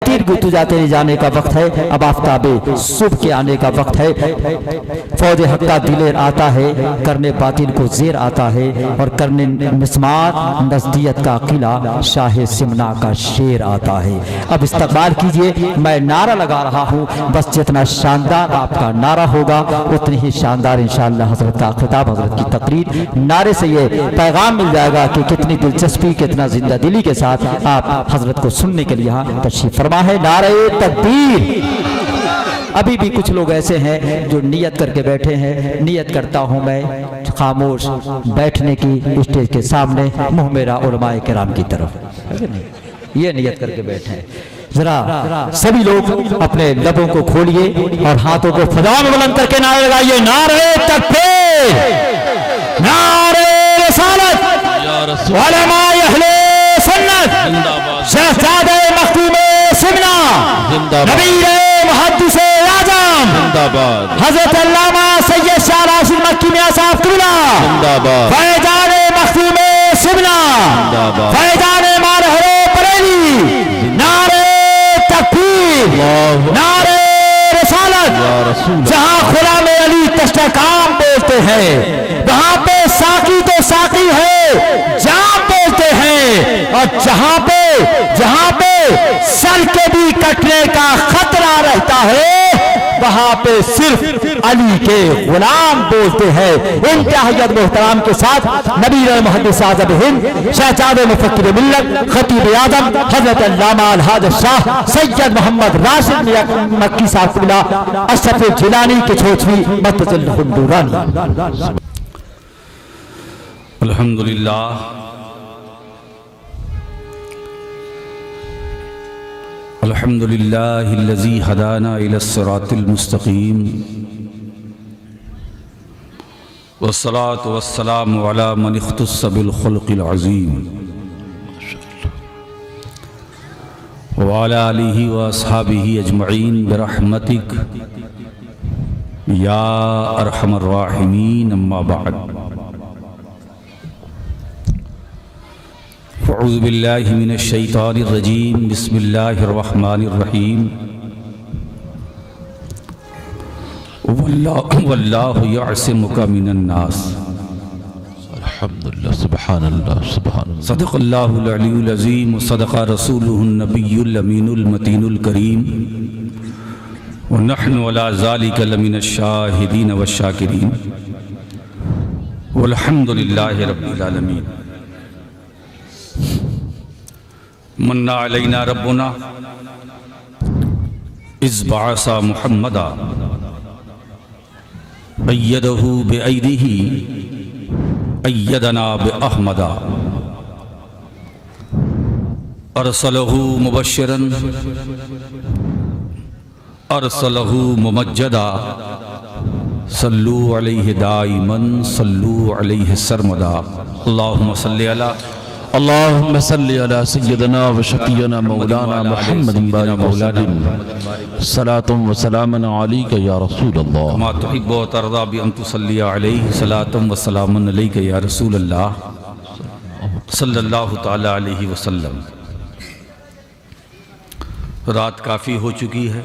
تیر گتو جاتے جانے کا وقت ہے، اب آفتاب صبح کے آنے کا وقت ہے۔ فوج حق کا دلیر آتا ہے، کرنے باطل کو زیر آتا ہے، اور کرنے مسمار نزدیت کا قلعہ شاہ سمنا کا شیر آتا ہے۔ اب استقبال کیجئے، میں نعرہ لگا رہا ہوں، بس جتنا شاندار آپ کا نعرہ ہوگا اتنی ہی شاندار انشاءاللہ حضرت کا خطاب، حضرت کی تقریر۔ نعرے سے یہ پیغام مل جائے گا کہ کتنی دلچسپی، کتنا زندہ دلی کے ساتھ آپ حضرت کو سننے کے لیے یہاں تشریف فرما ہے۔ نعرہ تکبیر۔ ابھی بھی کچھ لوگ ایسے ہیں جو نیت کر کے بیٹھے ہیں، نیت کرتا ہوں میں خاموش بیٹھنے کی اسٹیج کے سامنے، منہ میرا علماء کرام کی طرف، یہ نیت کر کے بیٹھے ہیں۔ ذرا سبھی لوگ اپنے لبوں کو کھولیے اور ہاتھوں کو فضا میں بلند کر کے نعرہ لگائیے، نعرہ تکبیر، نعرہ رسالت، علماء اہل سنت، شہزادہ مختوم سمنا، نبیر محدث اعظم حضرت علامہ سید شاہ راشد مکی میاں صاحب قبلہ، فیضان مختوم سمنا، فیضان مارہر بریلی، نعرہ تکبیر، نعرہ رسالت۔ جہاں غلام علی تشتکام بولتے ہیں وہاں پہ ساقی تو ساقی ہے، جام بولتے ہیں، اور جہاں پہ سر کے بھی کٹنے کا خطرہ رہتا ہے وہاں پہ صرف علی کے غلام بولتے ہیں۔ انتہائیت محترام کے ساتھ نبیر محدث اعظم ہند، شہزادہ مفکر ملت، خطیب اعظم حضرت علامہ الحاج شاہ سید محمد راشد مکی صاحب قبلہ، اشرف جیلانی کے چھوچوی مرتضی الخندورانی۔ الحمدللہ الحمدللہ الذی ہدانا الی الصراط المستقیم، والصلاة والسلام علی من اختص بالخلق العظیم، وعلی آلہ واصحابہ اجمعین برحمتک یا ارحم الراحمین، اما بعد۔ اعوذ باللہ من الشیطان الرجیم، بسم اللہ الرحمن الرحیم، واللہ یعصمک من الناس۔ الحمدللہ، سبحان اللہ، سبحان اللہ۔ صدق اللہ العلی العظیم، وصدق رسولہ النبی الامین المتین الکریم، ونحن علی ذلک لمن الشاہدین والشاکرین، والحمدللہ رب العالمین۔ من علینا ربنا اذ بعث محمدا، ایدہ بایدہ ایدنا باحمدا، ارسلہ مبشرا ارسلہ ممجدا، صلو علیہ دائما صلو علیہ سرمدا۔ اللہم صلی علی اللہم صلی علی سیدنا و شفیعنا مولانا محمد بارک وسلم، صلاة و سلاما علیک یا رسول اللہ، کما تحب و ترضا بان تصلی علیہ، صلاة و سلاما علیک یا رسول اللہ صلی اللہ تعالی علیہ وسلم۔ رات کافی ہو چکی ہے،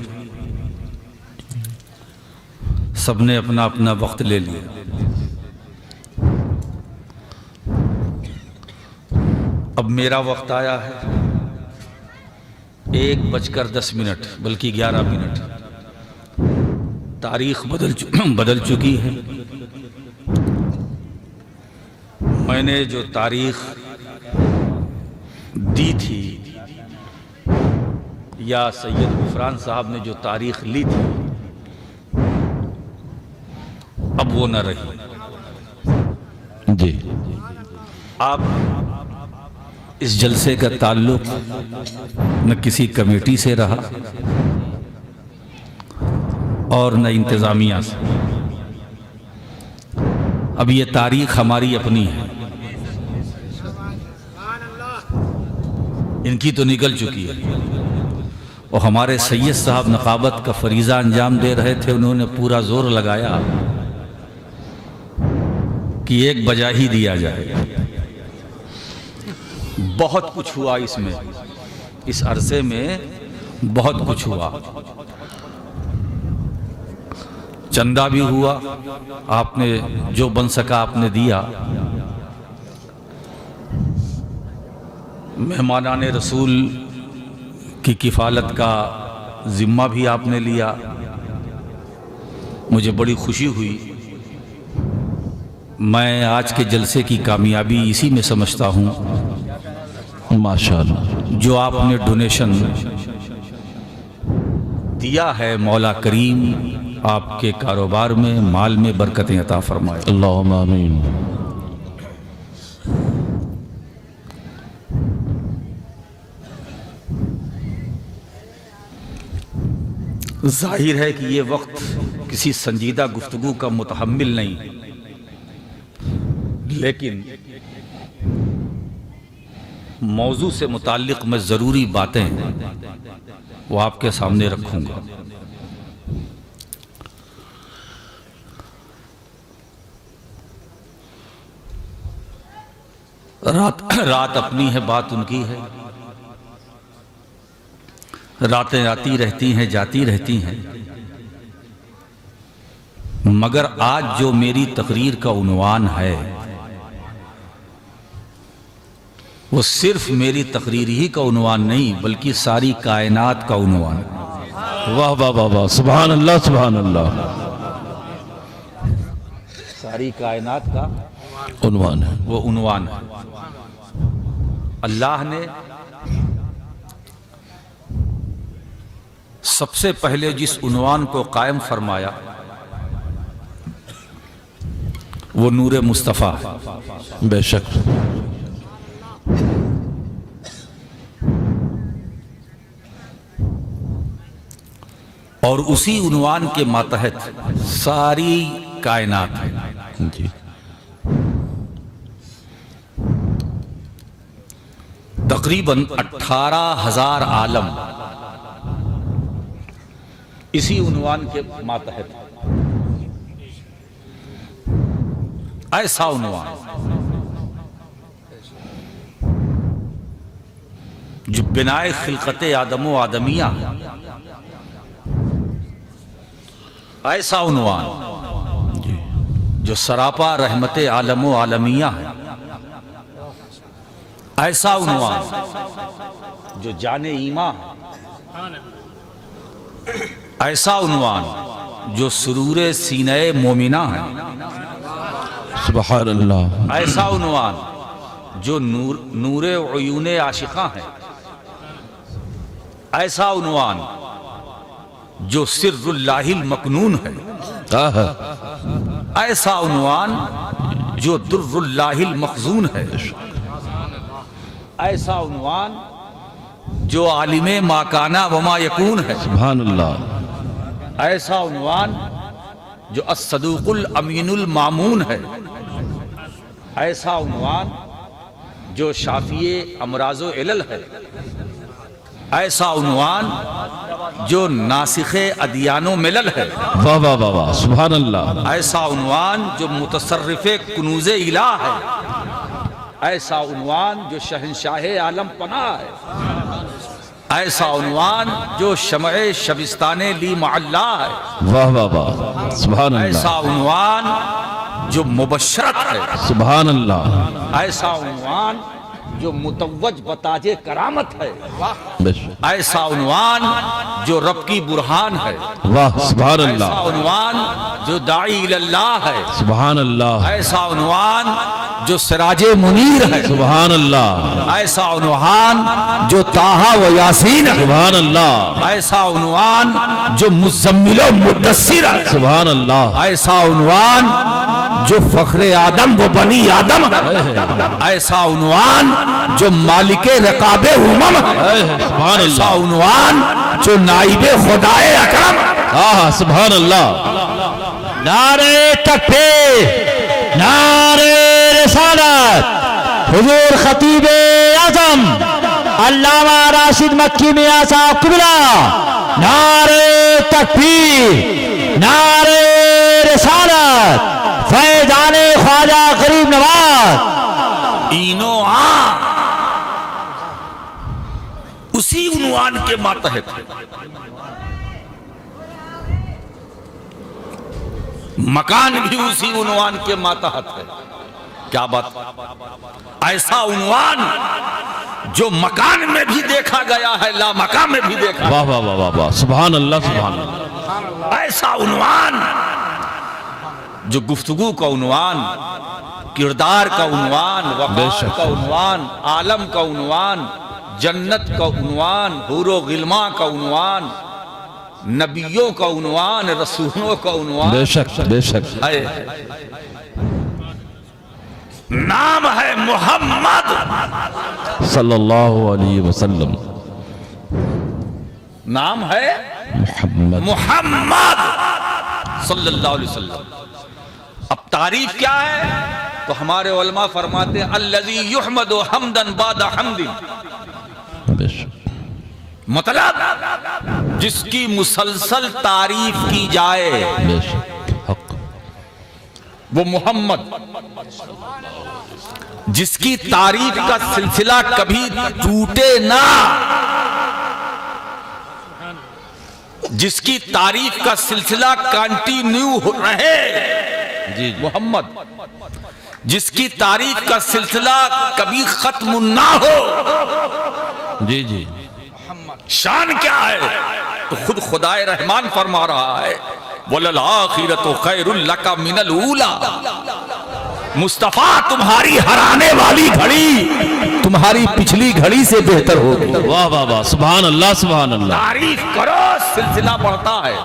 سب نے اپنا اپنا وقت لے لیا۔ اب میرا وقت آیا ہے 1:10 بلکہ 11 تاریخ بدل چکی ہے۔ میں نے جو تاریخ دی تھی یا سید غفران صاحب نے جو تاریخ لی تھی اب وہ نہ رہی۔ جی، آپ اس جلسے کا تعلق نہ کسی کمیٹی سے رہا اور نہ انتظامیہ سے۔ اب یہ تاریخ ہماری اپنی ہے، ان کی تو نکل چکی ہے۔ اور ہمارے سید صاحب نقابت کا فریضہ انجام دے رہے تھے، انہوں نے پورا زور لگایا کہ ایک بجا ہی دیا جائے۔ بہت کچھ ہوا اس میں، اس عرصے میں بہت کچھ ہوا، چندہ بھی ہوا، آپ نے جو بن سکا آپ نے دیا، مہمانان رسول کی کفالت کا ذمہ بھی آپ نے لیا، مجھے بڑی خوشی ہوئی۔ میں آج کے جلسے کی کامیابی اسی میں سمجھتا ہوں، ماشاءاللہ، جو آپ نے ڈونیشن دیا ہے، مولا کریم آپ کے کاروبار میں، مال میں برکتیں عطا فرمائے۔ اللہم آمین۔ ظاہر ہے کہ یہ وقت کسی سنجیدہ گفتگو کا متحمل نہیں، لیکن موضوع سے متعلق میں ضروری باتیں وہ آپ کے سامنے رکھوں گا۔ رات اپنی ہے، بات ان کی ہے، راتیں آتی رہتی ہیں، جاتی رہتی ہیں، مگر آج جو میری تقریر کا عنوان ہے وہ صرف میری تقریر ہی کا عنوان نہیں بلکہ ساری کائنات کا عنوان ہے۔ واہ واہ واہ واہ، سبحان اللہ سبحان اللہ، ساری کائنات کا عنوان ہے۔ وہ عنوان ہے۔ اللہ نے سب سے پہلے جس عنوان کو قائم فرمایا وہ نور مصطفیٰ ہے۔ بے شک، اور اسی عنوان کے ماتحت ساری کائنات ہے۔ جی، تقریباً 18,000 عالم اسی عنوان کے ماتحت ہے۔ ایسا عنوان جو بنائے خلقت آدم و آدمیہ ہے، ایسا عنوان جو سراپا رحمت عالم و عالمیہ ہے، ایسا عنوان جو جان ایماں ہے، ایسا عنوان جو سرور سینہ مومنہ ہے، سبحان اللہ، ایسا عنوان جو نور عیون عاشقاں ہے، ایسا عنوان جو سر اللہ المکنون ہے، ایسا عنوان جو در اللہ المخزون ہے، ایسا عنوان جو عالم ما کان وما یکون ہے، سبحان اللہ، ایسا عنوان جو الصدوق الامین المامون ہے، ایسا عنوان جو شافی امراض و علل ہے، ایسا عنوان جو ناسخ ادیان و ملل ہے، واہ واہ واہ واہ، سبحان اللہ، ایسا عنوان جو متصرف کنوز الہ ہے، ایسا عنوان جو شہنشاہ عالم پناہ ہے، ایسا عنوان جو شمع شبستان لی معلا ہے، واہ واہ واہ، سبحان ایسا اللہ، عنوان جو مبشرت ہے، سبحان اللہ، ایسا عنوان جو متوج بتاج کرامت ہے، بے شک، ایسا عنوان جو رب کی برہان ہے، واہ، سبحان ایسا اللہ، عنوان جو داعی اللہ ہے، سبحان اللہ، ایسا عنوان جو سراج منیر ہے، سبحان اللہ، ایسا عنوان جو طٰہٰ و یاسین ہے، سبحان اللہ، ایسا عنوان جو مزمل و مدثر ہے، سبحان اللہ، ایسا عنوان جو فخر آدم و بنی آدم ہے، ایسا عنوان جو مالک رقاب امم ہے، سبحان ایسا اللہ، عنوان جو نائب خدائے اکرم ہے۔ سبحان اللہ، نعرہ تکبیر، نعرہ رسالت، حضور خطیب اعظم علامہ راشد مکی میاں صاحب قبلہ، نعرہ تکبیر، نعرہ رسالت، فیضان خواجہ غریب نواز۔ اینو آ اسی عنوان عنوان کے ماتحت ہے، مکان بھی اسی عنوان کے ماتحت ہے۔ کیا بات! ایسا عنوان جو مکان میں بھی دیکھا گیا ہے، لا مکان میں بھی دیکھا واہ واہ واہ واہ واہ، سبحان اللہ سبحان اللہ۔ ایسا عنوان جو گفتگو کا عنوان، کردار کا عنوان، بے وقار شک۔ کا عنوان، عالم کا عنوان، جنت کا عنوان، حور و غلمان کا عنوان، نبیوں کا عنوان، رسولوں کا عنوان بے شک بے شک۔ ہے۔ نام ہے محمد صلی اللہ علیہ وسلم۔ نام ہے محمد محمد صلی اللہ علیہ وسلم۔ اب تعریف کیا ہے؟ تو ہمارے علماء فرماتے ہیں الذی یحمد حمدا بعد حمد، بے شک۔ مطلب جس کی مسلسل تعریف کی جائے بے شک حق۔ وہ محمد، جس کی تعریف کا سلسلہ کبھی ٹوٹے نہ، جس کی تعریف کا سلسلہ کنٹینیو رہے، جی محمد، جس کی تعریف کا سلسلہ کبھی ختم نہ ہو۔ جی جی۔ شان کیا ہے؟ تو خود خدائے رحمان فرما رہا ہے وَلَلْآخِرَةُ خَيْرٌ لَكَ مِنَ الْأُولَى۔ مصطفیٰ تمہاری ہرانے والی گھڑی تمہاری پچھلی گھڑی سے بہتر ہوگی۔ واہ واہ واہ، سبحان اللہ سبحان اللہ۔ تعریف کرو، سلسلہ بڑھتا ہے،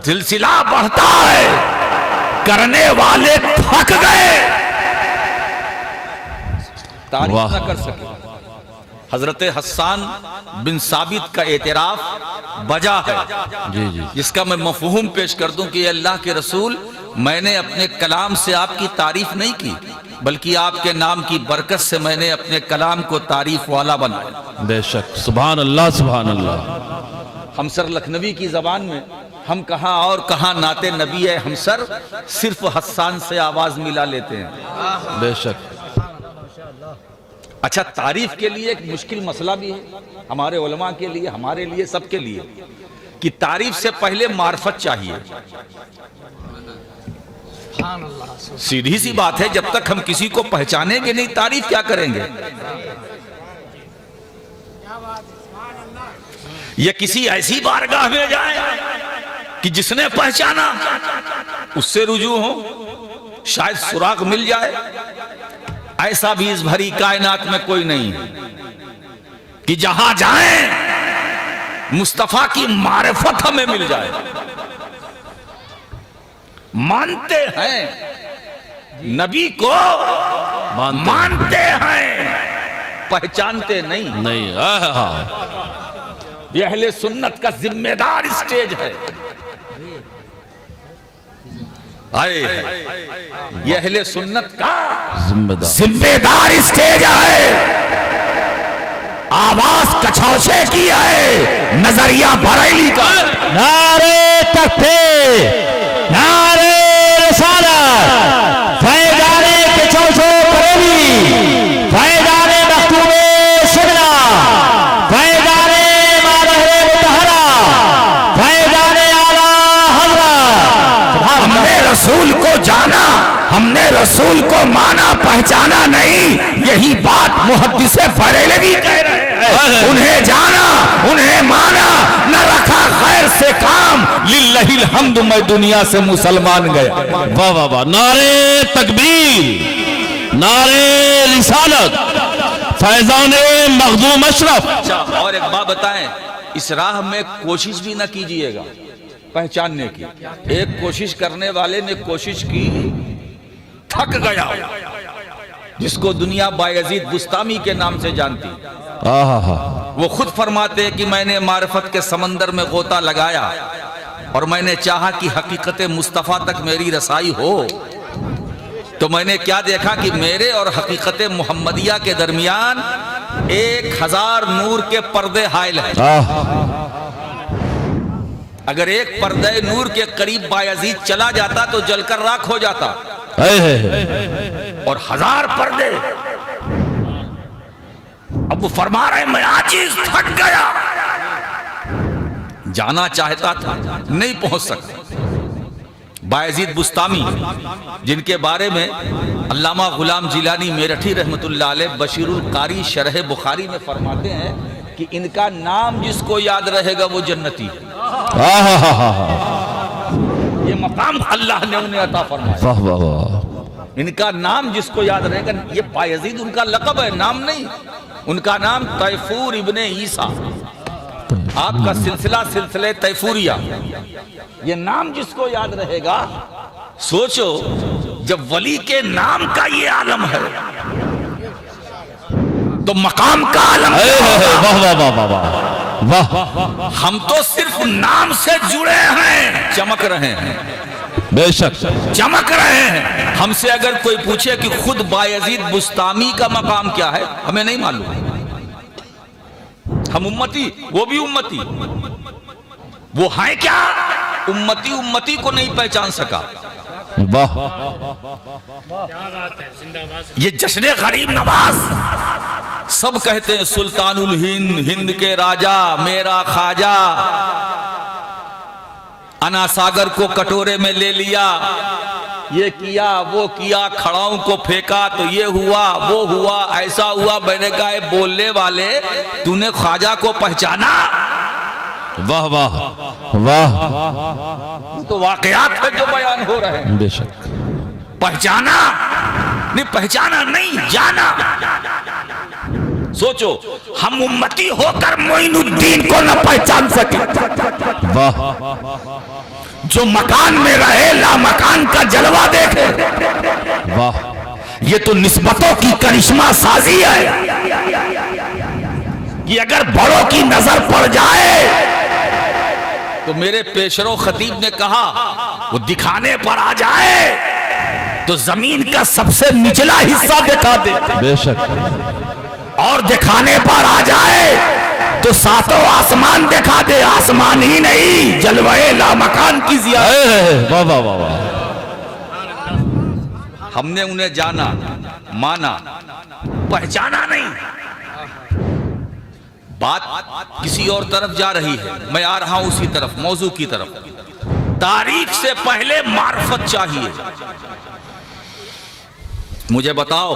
سلسلہ بڑھتا ہے، کرنے والے تھک گئے، تعریف واہ۔ نہ کر سکے۔ حضرت حسان بن ثابت کا اعتراف بجا ہے، جی جی۔ جس کا میں مفہوم پیش کر دوں کہ اللہ کے رسول، میں نے اپنے کلام سے آپ کی تعریف نہیں کی، بلکہ آپ کے نام کی برکت سے میں نے اپنے کلام کو تعریف والا بنایا۔ بے شک، سبحان اللہ سبحان اللہ۔ ہمسر لکھنوی کی زبان میں ہم کہاں اور کہاں نعت نبی ہے ہمسر، صرف حسان سے آواز ملا لیتے ہیں۔ بے شک۔ اچھا، تعریف کے لیے ایک مشکل مسئلہ بھی ہے ہمارے علماء کے لیے، ہمارے لیے، سب کے لیے، کہ تعریف سے پہلے معرفت چاہیے۔ سیدھی سی بات ہے، جب تک ہم کسی کو پہچانیں گے نہیں تعریف کیا کریں گے؟ یا کسی ایسی بارگاہ میں جائیں کہ جس نے پہچانا اس سے رجوع ہو، شاید سراغ مل جائے۔ ایسا بھی اس بھری کائنات میں کوئی نہیں کہ جہاں جائیں مصطفیٰ کی معرفت ہمیں مل جائے۔ مانتے ہیں نبی کو، مانتے ہیں، پہچانتے نہیں۔ نہیں، یہ اہل سنت کا ذمہ دار اسٹیج ہے۔ یہ اہل سنت کا ذمہ دار اسٹیج ہے۔ آواز کچھوچے کی ہے، نظریہ بریلی کا۔ نعرے تکبیر، نعرے رسالت، فیضانے کچھوچے بریلی، فیضانے مختوم شبنا، فیضانے مادہ مطہرہ، فیضانے اعلیٰ حضرت۔ ہم نے رسول کو جانا، ہم نے رسول کو مانا، پہچانا نہیں، یہی بات محدث بریلوی کہہ رہے ہیں۔ انہیں جانا، انہیں مانا، نہ رکھا خیر سے کام، للہ الحمد میں دنیا سے مسلمان گیا۔ واہ واہ واہ، نعرے تکبیر، نعرے رسالت، فیضان مخدوم اشرف۔ اچھا، اور ایک بات بتائیں، اس راہ میں کوشش بھی نہ کیجئے گا پہچاننے کی۔ ایک کوشش کرنے والے نے کوشش کی، تھک گیا، جس کو دنیا بایزید بستامی کے نام سے جانتی۔ وہ خود فرماتے ہیں کہ میں نے معرفت کے سمندر میں غوطہ لگایا اور میں نے چاہا کہ حقیقت مصطفیٰ تک میری رسائی ہو، تو میں نے کیا دیکھا کہ میرے اور حقیقت محمدیہ کے درمیان 1000 نور کے پردے حائل ہیں۔ اگر ایک پردے نور کے قریب بایزید چلا جاتا تو جل کر راکھ ہو جاتا، اور 1000 پردے اب وہ فرما رہے میں عاجز تھک گیا، جانا چاہتا تھا نہیں پہنچ سکتا۔ بایزید بستامی جن کے بارے میں علامہ غلام جیلانی میرٹھی رحمت اللہ علیہ بشیر القاری شرح بخاری میں فرماتے ہیں کہ ان کا نام جس کو یاد رہے گا وہ جنتی ہے۔ یہ مقام اللہ نے انہیں عطا فرمایا۔ ان کا نام جس کو یاد رہے گا، یہ بایزید ان کا لقب ہے، نام نہیں۔ ان کا نام تیفور ابن عیسیٰ، آپ کا سلسلہ سلسلہ تیفوریہ، یہ نام جس کو یاد رہے گا۔ سوچو جب ولی کے نام کا یہ عالم ہے تو مقام کا عالم ہم تو صرف نام سے جڑے ہیں، چمک رہے ہیں، بے شک چمک رہے ہیں۔ ہم سے اگر کوئی پوچھے کہ خود بایزید بستامی کا مقام کیا ہے، ہمیں نہیں معلوم۔ ہم امتی، وہ بھی امتی، وہ ہیں کیا؟ امتی امتی کو نہیں پہچان سکا۔ واہ، یہ جشن غریب نواز سب کہتے ہیں سلطان الہند، ہند کے راجہ میرا خواجہ، انا ساگر کو کٹورے میں لے لیا، یہ کیا وہ کیا، کھڑاؤں کو پھینکا تو یہ ہوا وہ ہوا ایسا ہوا۔ میں نے کہا اے بولنے والے، تو نے خواجہ کو پہچانا؟ واہ واہ واہ، تو واقعات ہے جو بیان ہو رہے ہیں۔ بے شک پہچانا نہیں، پہچانا نہیں، جانا۔ سوچو ہم امتی ہو کر معین الدین کو نہ پہچان سکے، واہ جو مکان میں رہے لا مکان کا جلوہ دیکھے۔ واہ، یہ تو نسبتوں کی کرشمہ سازی ہے کہ اگر بڑوں کی نظر پڑ جائے تو میرے پیشرو خطیب نے کہا وہ دکھانے پر آ جائے تو زمین کا سب سے نچلا حصہ دکھا دے، بے شک اور دکھانے پر آ جائے تو ساتوں آسمان دکھا دے، آسمان ہی نہیں جلوہ لامکان کی زیادت۔ واہ واہ واہ واہ، ہم نے انہیں جانا، مانا، پہچانا نہیں۔ بات کسی اور طرف جا رہی ہے، میں آ رہا ہوں اسی طرف، موضوع کی طرف۔ تعریف سے پہلے معرفت چاہیے۔ مجھے بتاؤ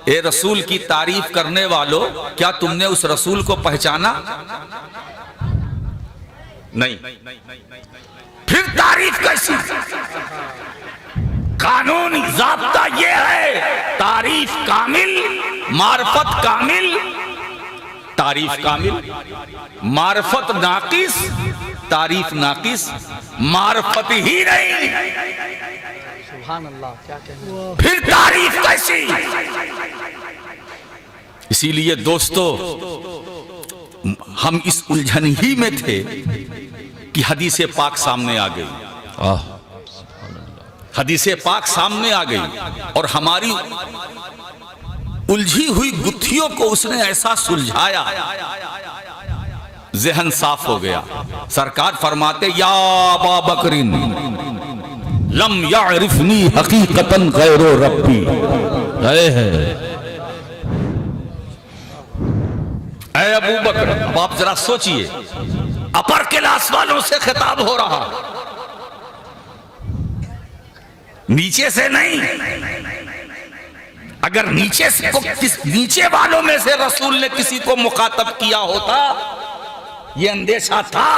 اے رسول کی تعریف کرنے والوں، کیا تم نے اس رسول کو پہچانا؟ نہیں، پھر تعریف کیسی؟ قانون ضابطہ یہ ہے، تعریف کامل، معرفت کامل، تعریف کامل، معرفت ناقص، تعریف ناقص، معرفت ہی نہیں، سبحان اللہ، کیا کہنا۔ پھر تعریف کیسی؟ اسی لیے دوستو ہم اس الجھن ہی میں تھے کہ حدیث پاک سامنے آ گئی، حدیث پاک سامنے آ گئی اور ہماری الجھی ہوئی گتھیوں کو اس نے ایسا سلجھایا، ذہن صاف ہو گیا۔ سرکار فرماتے یا ابا بکر لم یعرفنی حقیقتا غیر ربی، اے ابو بکر، اب آپ ذرا سوچئے، اپر کلاس والوں سے خطاب ہو رہا، نیچے سے نہیں۔ اگر نیچے سے نیچے والوں میں سے رسول نے کسی کو مخاطب کیا ہوتا، یہ اندیشہ تھا،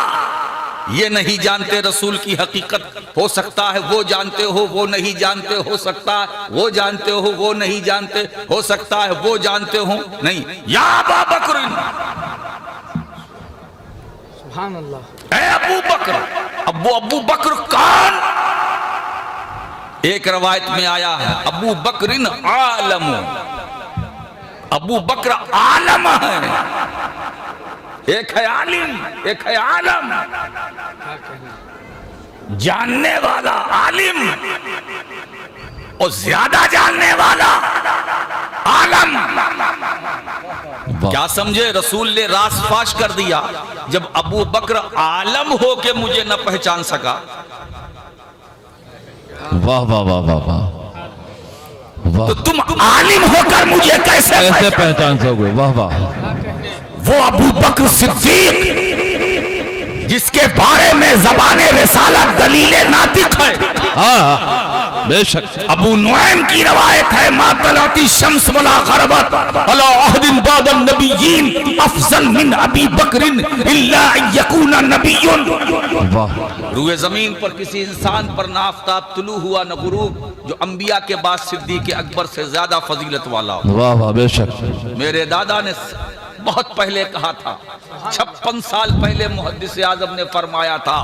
یہ نہیں جانتے رسول کی حقیقت، ہو سکتا ہے وہ جانتے ہو وہ نہیں جانتے، ہو سکتا ہے وہ جانتے ہو وہ نہیں جانتے، ہو سکتا ہے وہ جانتے ہو نہیں۔ یا ابا بکر، سبحان اللہ، اے ابو بکر۔ ابو بکر کون؟ ایک روایت میں آیا ہے ابو بکر عالم، ابو بکر عالم ہے، ایک ہے عالم ایک ہے عالم، کیا کہنا۔ جاننے والا عالم اور زیادہ جاننے والا عالم۔ کیا سمجھے؟ رسول نے راز فاش کر دیا، جب ابو بکر عالم ہو کے مجھے نہ پہچان سکا، واہ واہ واہ واہ واہ تو تم عالم ہو کر مجھے کیسے پہچان سکو گے؟ واہ واہ. وہ ابو بکر صدیق جس کے بارے میں زبان رسالت دلیل ناطق ہے. ہاں بے شک. ابو نعیم کی روایت ہے ما طلعت الشمس ولا غربت على عهد بعد النبيين افضل من ابی بکر الا ان يكون نبی. واہ روئے زمین پر کسی انسان پر نہ آفتاب طلوع ہوا نہ غروب جو انبیاء کے بعد صدیق اکبر سے زیادہ فضیلت والا ہو. واہ واہ بے شک. میرے دادا نے بہت پہلے کہا تھا, 56 سال پہلے محدث اعظم نے فرمایا تھا,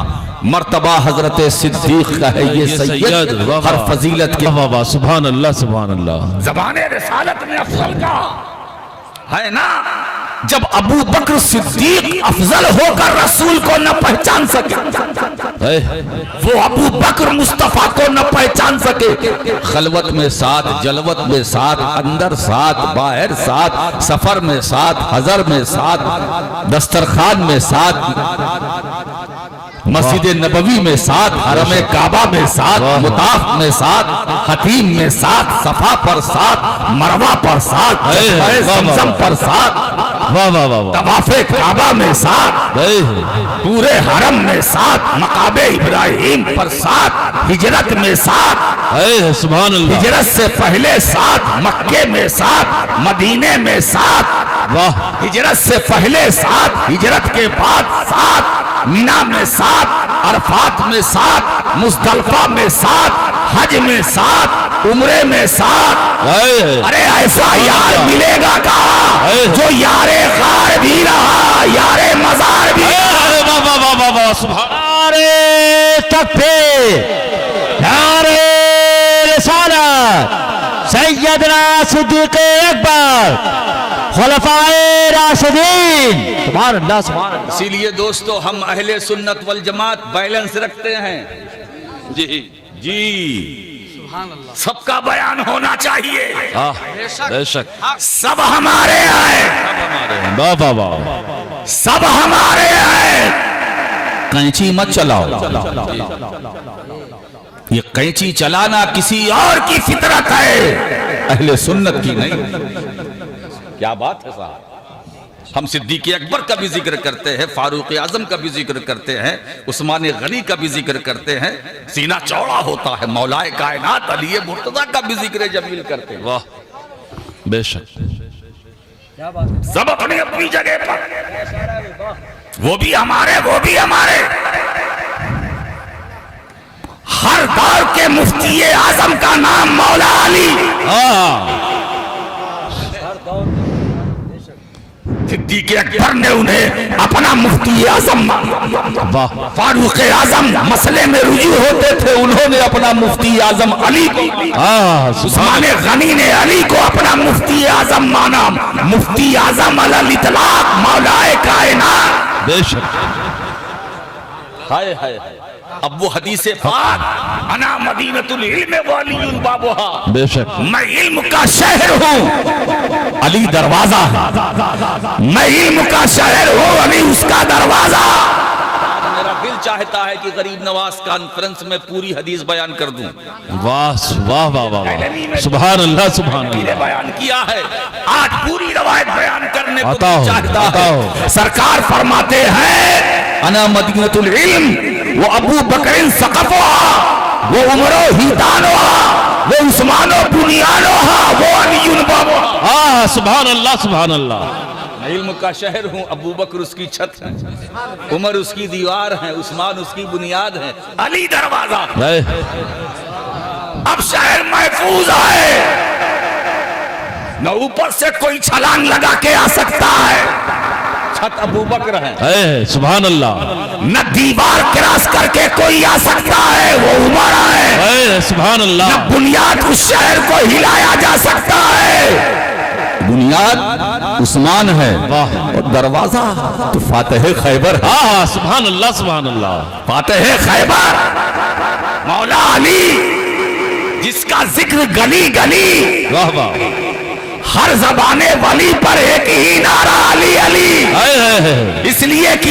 مرتبہ حضرت صدیق کا ہے یہ سید ہر فضیلت کے. واہ واہ سبحان اللہ سبحان اللہ. زبان رسالت میں افضل کہا ہے نا. جب ابو بکر صدیق افضل ہو کر رسول کو نہ پہچان سکے, وہ ابو بکر مصطفیٰ کو نہ پہچان سکے, خلوت میں ساتھ, جلوت میں ساتھ, اندر ساتھ, باہر ساتھ, سفر میں ساتھ, حضر میں ساتھ, دسترخوان میں ساتھ, مسجد نبوی میں ساتھ, حرم کعبہ میں ساتھ, مطاف میں ساتھ, حتیم میں ساتھ, صفا پر ساتھ, مروہ پر ساتھ, زمزم پر ساتھ, واہ واہ واہ. طواف کعبہ میں ساتھ, پورے حرم میں ساتھ, مقام ابراہیم پر ساتھ, ہجرت میں ساتھ, سبحان اللہ. ہجرت سے پہلے ساتھ, مکے میں ساتھ, مدینے میں ساتھ, واہ ہجرت سے پہلے ساتھ, ہجرت کے بعد ساتھ, مینا میں ساتھ, عرفات میں ساتھ, مزدلفہ میں ساتھ, حج میں ساتھ, عمرے میں ساتھ. ارے ایسا یار ملے گا کہاں جو یار غار بھی رہا, یار مزار بھی رہا. واہ واہ واہ واہ واہ سبحان. نعرے تکبیر, نعرے رسالت, سیدنا صدیق اکبر, خلفائے راشدین. سبحان اللہ سبحان اللہ. اسی لیے دوستو ہم اہل سنت والجماعت بیلنس رکھتے ہیں جی. سبحان اللہ. سب کا بیان ہونا چاہیے, بے شک. سب ہمارے ہیں, واہ واہ واہ. سب ہمارے ہیں. قینچی مت چلاؤ, یہ قینچی چلانا کسی اور کی فطرت ہے, اہل سنت کی نہیں. کیا بات ہے صاحب. ہم صدیق اکبر کا بھی ذکر کرتے ہیں, فاروق اعظم کا بھی ذکر کرتے ہیں, عثمان غنی کا بھی ذکر کرتے ہیں, سینہ چوڑا ہوتا ہے مولا کائنات علی مرتضیٰ کا بھی ذکر جمیل کرتے ہیں. واہ بے شک. سب اپنی اپنی جگہ پر, وہ بھی ہمارے, وہ بھی ہمارے. ہر دور کے مفتی اعظم کا نام مولا علی. صدیق اکبر نے انہیں اپنا مفتی اعظم, فاروق اعظم مسئلے میں رجوع ہوتے تھے, انہوں نے اپنا مفتی اعظم علی کو, عثمان غنی نے علی کو اپنا مفتی اعظم مانا. مفتی اعظم علی الاطلاق مولا کائنات. بے شک. ہائے ہائے. اب وہ حدیث پاک, انا مدینۃ العلم وعلی بابها, بے شک. میں علم کا شہر ہوں, علی دروازہ ہے. میں علم کا شہر ہوں, علی اس کا دروازہ. میرا دل چاہتا ہے کہ غریب نواز کانفرنس میں پوری حدیث بیان کر دوں. واہ واہ واہ واہ سبحان اللہ سبحان اللہ. بیان کیا ہے, آج پوری روایت بیان کرنے کو عطا ہو, چاہتا عطا ہے. ہو. سرکار فرماتے ہیں انا مدینۃ العلم, وہ ابو بکر ثقفها, وہ عمر ہیتانها, وہ عثمان بنیانها, وہ علی بابها. سبحان اللہ سبحان اللہ. میں علم کا شہر ہوں, ابو بکر اس کی چھت ہے, عمر اس کی دیوار ہے, عثمان اس کی بنیاد ہے, علی دروازہ. اب شہر محفوظ ہے, نہ اوپر سے کوئی چھلانگ لگا کے آ سکتا ہے, چھت ابو بکر ہے. سبحان اللہ. نہ دیوار کراس کر کے کوئی آ سکتا ہے, وہ عمر ہے. سبحان اللہ. نہ بنیاد اس شہر کو ہلایا جا سکتا ہے, بنیاد عثمان ہے, اور دروازہ تو فاتح خیبر ہے. سبحان اللہ سبحان اللہ. فاتح خیبر مولا علی, جس کا ذکر گلی گلی, واہ واہ. ہر زبان ولی پر ایک ہی نعرہ علی علی, اس لیے کہ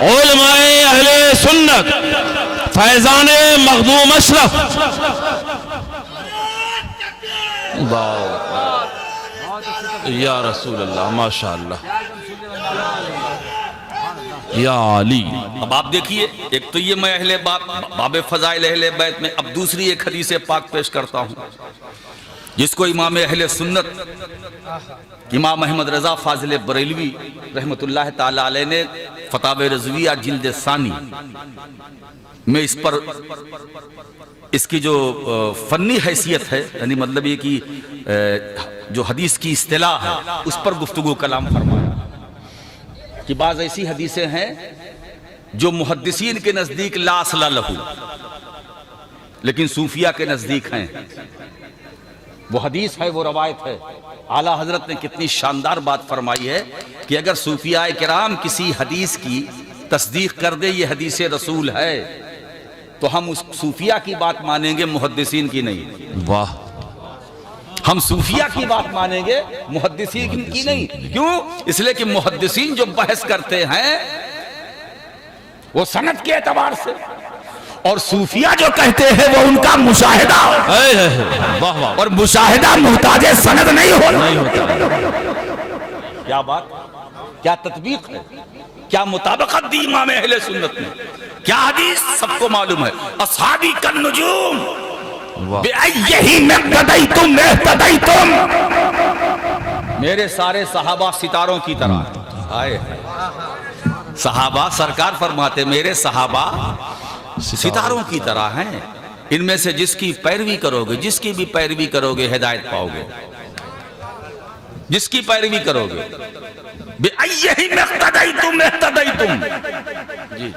علماء اہل سنت فیضان مخدوم اشرف یا رسول اللہ ماشاءاللہ یا علی. اب آپ دیکھیے ایک تو یہ میں اہل باب فضائل اہل بیت میں اب دوسری ایک حدیث پاک پیش کرتا ہوں جس کو امام اہل سنت امام احمد رضا فاضل بریلوی رحمت اللہ تعالی علیہ نے فتاوی رضویہ جلد ثانی میں اس پر اس کی جو فنی حیثیت ہے یعنی مطلب یہ کہ جو حدیث کی اصطلاح ہے اس پر گفتگو کلام فرمایا کہ بعض ایسی حدیثیں ہیں جو محدثین کے نزدیک لا اصل لہو لیکن صوفیہ کے نزدیک ہیں. وہ حدیث ہے وہ روایت ہے. اعلیٰ حضرت نے کتنی شاندار بات فرمائی ہے کہ اگر صوفیاء کرام کسی حدیث کی تصدیق کر دے یہ حدیث رسول ہے تو ہم اس صوفیہ کی بات مانیں گے محدثین کی نہیں. واہ. ہم صوفیہ کی بات مانیں گے محدثین کی نہیں. کیوں؟ اس لئے کہ محدثین جو بحث کرتے ہیں وہ سند کے اعتبار سے اور صوفیہ جو کہتے ہیں وہ ان کا مشاہدہ واہ واہ. اور مشاہدہ محتاج سند نہیں ہوتا. کیا بات کیا تطبیق ہے کیا مطابقت دی امام اہل سنت نے کیا حدیث سب کو معلوم ہے. اصحابی کالنجوم بِأَيِّهِمْ اقْتَدَيْتُمْ اهْتَدَيْتُمْ میرے سارے صحابہ ستاروں کی طرح آئے. صحابہ سرکار فرماتے میرے صحابہ ستاروں کی طرح ہیں. ان میں سے جس کی پیروی کرو گے جس کی بھی پیروی کرو گے ہدایت پاؤ گے. جس کی پیروی کرو گے بِأَيِّهِمْ اقْتَدَيْتُمْ اهْتَدَيْتُمْ جی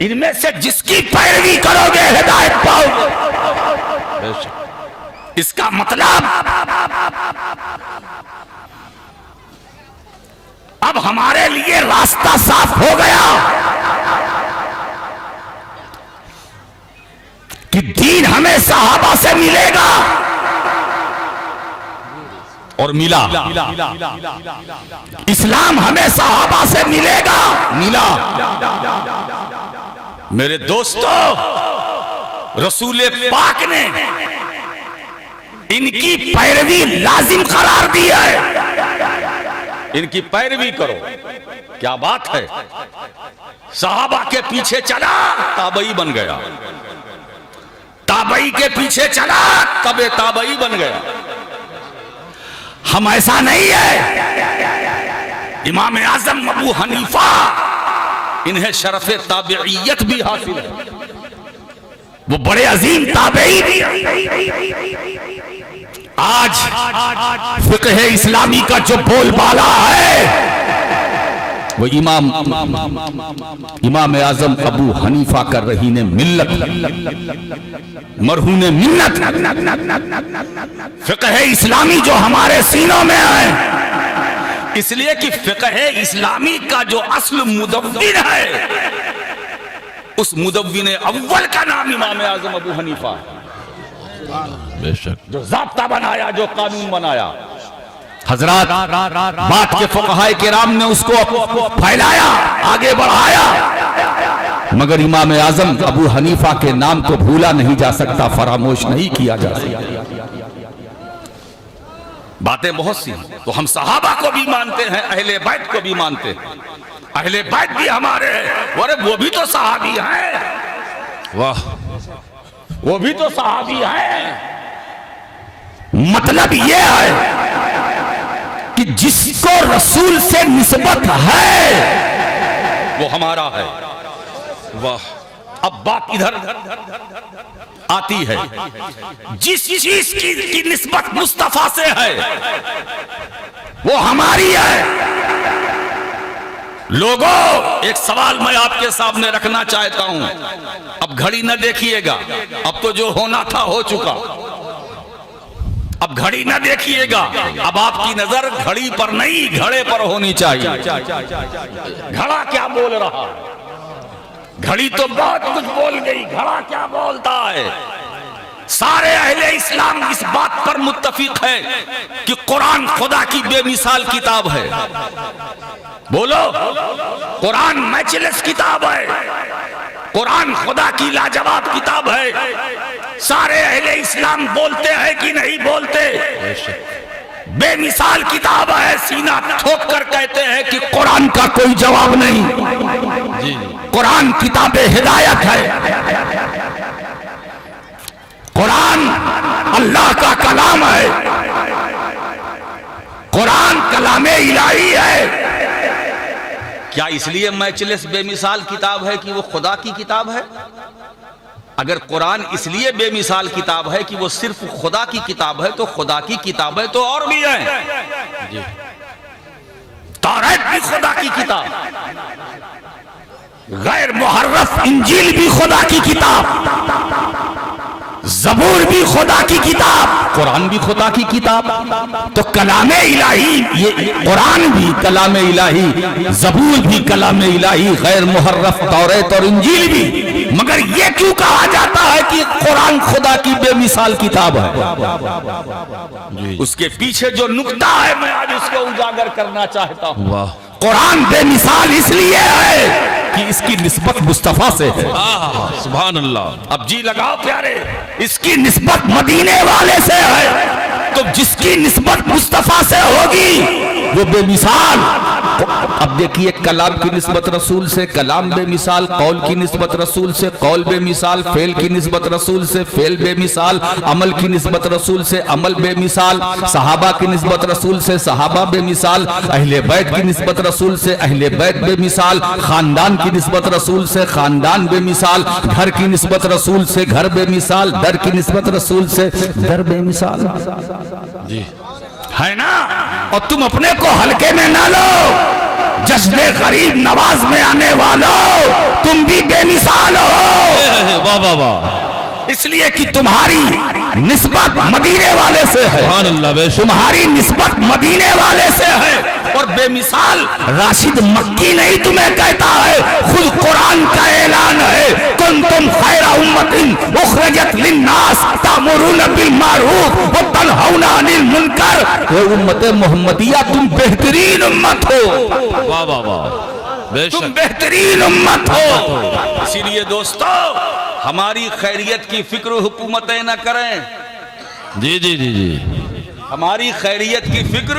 ان میں سے جس کی پیروی کرو گے ہدایت پاؤ گے. اس کا مطلب اب ہمارے لیے راستہ صاف ہو گیا کہ دین ہمیں صحابہ سے ملے گا اور ملا. اسلام ہمیں صحابہ سے ملے گا ملا. میرے دوستو رسول پاک نے ان کی پیروی لازم قرار دی ہے. ان کی پیروی کرو. کیا بات ہے. صحابہ کے پیچھے چلا تابعی بن گیا. تابعی کے پیچھے چلا تبع تابعی بن گیا. ہم ایسا نہیں ہے. امام اعظم ابو حنیفہ انہیں شرف تابعیت بھی حاصل ہے. وہ بڑے عظیم تابعی بھی. آج فقہ اسلامی کا جو بول بالا ہے وہ امام اعظم ابو حنیفہ کر رہی نے ملت مرہون ملت. فقہ اسلامی جو ہمارے سینوں میں ہے اس لیے کہ فقہ اسلامی کا جو اصل مدون ہے اس مدون اول کا نام امام اعظم ابو حنیفہ بے شک. جو ضابطہ بنایا جو قانون بنایا. حضرات بات کے فقہاء کرام نے اس کو پھیلایا آگے بڑھایا مگر امام اعظم ابو حنیفہ کے نام کو بھولا نہیں جا سکتا فراموش نہیں کیا جا سکتا. باتیں بہت سی ہیں تو ہم صحابہ کو بھی مانتے ہیں اہل بیت کو بھی مانتے ہیں. اہل بیت بھی ہمارے ہیں. وہ بھی تو صحابی ہیں. واہ. وہ بھی تو صحابی ہیں. مطلب یہ ہے کہ جس کو رسول سے نسبت ہے وہ ہمارا ہے. واہ. اب بات ادھر آتی ہے جس چیز کی نسبت مصطفیٰ سے ہے وہ ہماری ہے. لوگوں ایک سوال میں آپ کے سامنے رکھنا چاہتا ہوں. اب گھڑی نہ دیکھیے گا. اب تو جو ہونا تھا ہو چکا. اب گھڑی نہ دیکھیے گا. اب آپ کی نظر گھڑی پر نہیں گھڑے پر ہونی چاہیے. گھڑا کیا بول رہا ہے. گھڑی تو بہت کچھ بول گئی. گھڑا کیا بولتا ہے. سارے اہل اسلام اس بات پر متفق ہے کہ قرآن خدا کی بے مثال کتاب ہے. بولو, قرآن میچلس کتاب ہے, قرآن خدا کی لاجواب کتاب ہے. سارے اہل اسلام بولتے ہیں کہ نہیں بولتے؟ بے مثال کتاب ہے. سینہ ٹھوک کر کہتے ہیں کہ قرآن کا کوئی جواب نہیں. قرآن کتاب ہدایت ہے. قرآن اللہ کا کلام ہے. قرآن کلام الہی ہے. کیا اس لیے میچلس بے مثال کتاب ہے کہ وہ خدا کی کتاب ہے؟ اگر قرآن اس لیے بے مثال کتاب ہے کہ وہ صرف خدا کی کتاب ہے تو خدا کی کتابیں تو اور بھی ہیں. توریت بھی خدا کی کتاب, غیر محرف انجیل بھی خدا کی کتاب, زبور بھی خدا کی کتاب, قرآن بھی خدا کی کتاب. تو کلام الہی, یہ قرآن بھی کلام الہی, زبور بھی کلام الہی, غیر محرف توریت اور انجیل بھی. مگر یہ کیوں کہا جاتا ہے کہ قرآن خدا کی بے مثال کتاب ہے؟ اس کے پیچھے جو نکتہ ہے میں آج اس کو اجاگر کرنا چاہتا ہوں. قرآن بے مثال اس لیے ہے کہ اس کی نسبت مصطفیٰ سے ہے. سبحان اللہ. اب جی لگاؤ پیارے, اس کی نسبت مدینے والے سے ہے. تو جس کی نسبت مصطفیٰ سے ہوگی وہ بے مثال. اب دیکھیے, کلام کی نسبت رسول سے کلام بے مثال, قول کی نسبت رسول سے قول بے مثال, فعل کی نسبت رسول سے فعل بے مثال, عمل کی نسبت رسول سے عمل بے مثال, صحابہ کی نسبت رسول سے صحابہ بے مثال, اہل بیت کی نسبت رسول سے اہل بیت بے مثال, خاندان کی نسبت رسول سے خاندان بے مثال, گھر کی نسبت رسول سے گھر بے مثال, در کی نسبت رسول سے در بے مثال. جی ہے نا؟ اور تم اپنے کو ہلکے میں نہ لو. جشن غریب نواز میں آنے والوں, تم بھی بے مثال ہو. واہ واہ واہ. اس لیے کہ تمہاری نسبت مدینے والے سے ہے. سبحان اللہ. بے شک تمہاری نسبت مدینے والے سے ہے. اور بے مثال راشد مکی نہیں تمہیں کہتا ہے, خود قرآن کا اعلان ہے. کنتم خیر امت اخرجت للناس تأمرون بالمعروف وتنہون عن المنکر. اے امت محمدیہ, تم بہترین امت ہو. واہ واہ واہ. بے تم شک بہترین امت ہو. اسی لیے دوستو, ہماری خیریت کی فکر حکومتیں نہ کریں. جی جی جی جی. ہماری خیریت کی فکر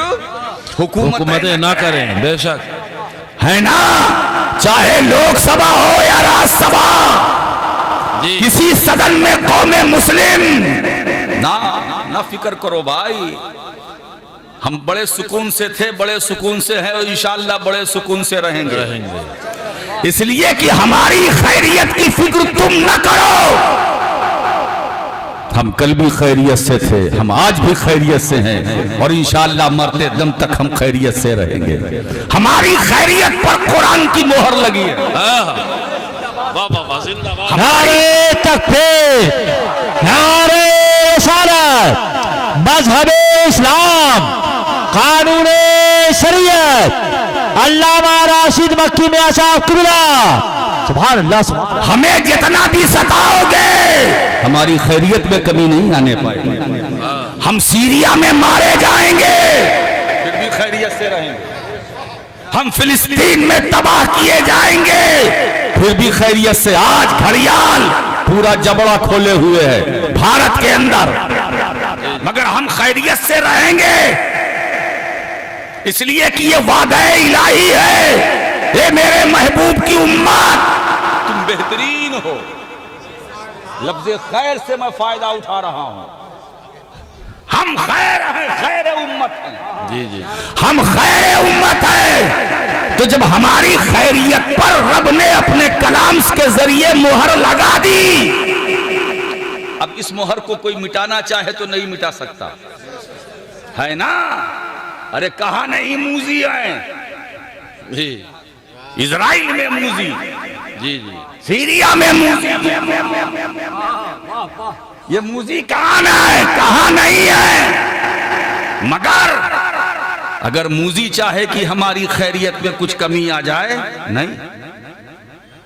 حکومتیں نہ کریں. بے شک ہے نا, چاہے لوک سبھا ہو یا راج سبھا, جی. کسی صدن میں قوم مسلم نہ فکر کرو بھائی. ہم بڑے سکون سے تھے, بڑے سکون سے ہیں, اور انشاءاللہ بڑے سکون سے رہیں گے. اس لیے کہ ہماری خیریت کی فکر تم نہ کرو. ہم کل بھی خیریت سے تھے, ہم آج بھی خیریت سے ہیں, اور انشاءاللہ مرتے دم تک ہم خیریت سے رہیں گے. ہماری خیریت پر قرآن کی مہر لگی ہے. نعرے تکبیر, نعرے رسالت, مذہب اسلام, قانون شریعت, علامہ راشد مکی میاں صاحب قبلہ. سبحان اللہ. سبحان اللہ. ہمیں جتنا بھی ستاؤ گے, ہماری خیریت میں کمی نہیں آنے پائے گی. ہم سیریا میں مارے جائیں گے, پھر بھی خیریت سے رہیں گے. ہم فلسطین میں تباہ کیے جائیں گے, پھر بھی خیریت سے. آج گھڑیال پورا جبڑا کھولے ہوئے ہے بھارت کے اندر, مگر ہم خیریت سے رہیں گے. اس لیے کہ یہ وعدہ الہی ہے. اے میرے محبوب کی امت, تم بہترین ہو. لفظ خیر سے میں فائدہ اٹھا رہا ہوں. ہم خیر ہیں, خیر امت ہیں. جی جی. ہم خیر امت ہیں. تو جب ہماری خیریت پر رب نے اپنے کلام کے ذریعے مہر لگا دی, اب اس مہر کو کوئی مٹانا چاہے تو نہیں مٹا سکتا ہے نا. ارے کہاں نہیں موزی ہیں, جی اسرائیل میں موزی, جی جی. سیریا میں موزی. یہ موزی کہاں ہے, کہاں نہیں ہے. مگر اگر موزی چاہے کہ ہماری خیریت میں کچھ کمی آ جائے, نہیں,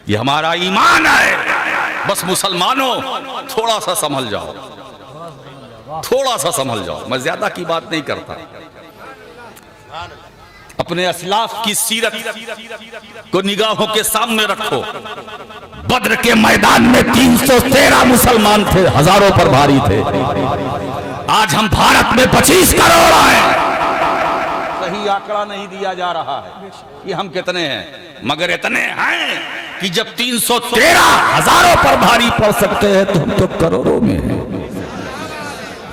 یہ ہمارا ایمان ہے. بس مسلمانوں تھوڑا سا سنبھل جاؤ. تھوڑا سا سنبھل جاؤ، میں زیادہ کی بات نہیں کرتا. اپنے اسلاف کی سیرت کو نگاہوں کے سامنے رکھو. بدر کے میدان میں 313 مسلمان تھے، ہزاروں پر بھاری تھے. آج ہم بھارت میں 25 کروڑ ہیں. صحیح آنکڑا نہیں دیا جا رہا ہے کہ ہم کتنے ہیں، مگر اتنے ہیں کہ جب 313 ہزاروں پر بھاری پڑ سکتے ہیں تو ہم تو کروڑوں میں ہیں.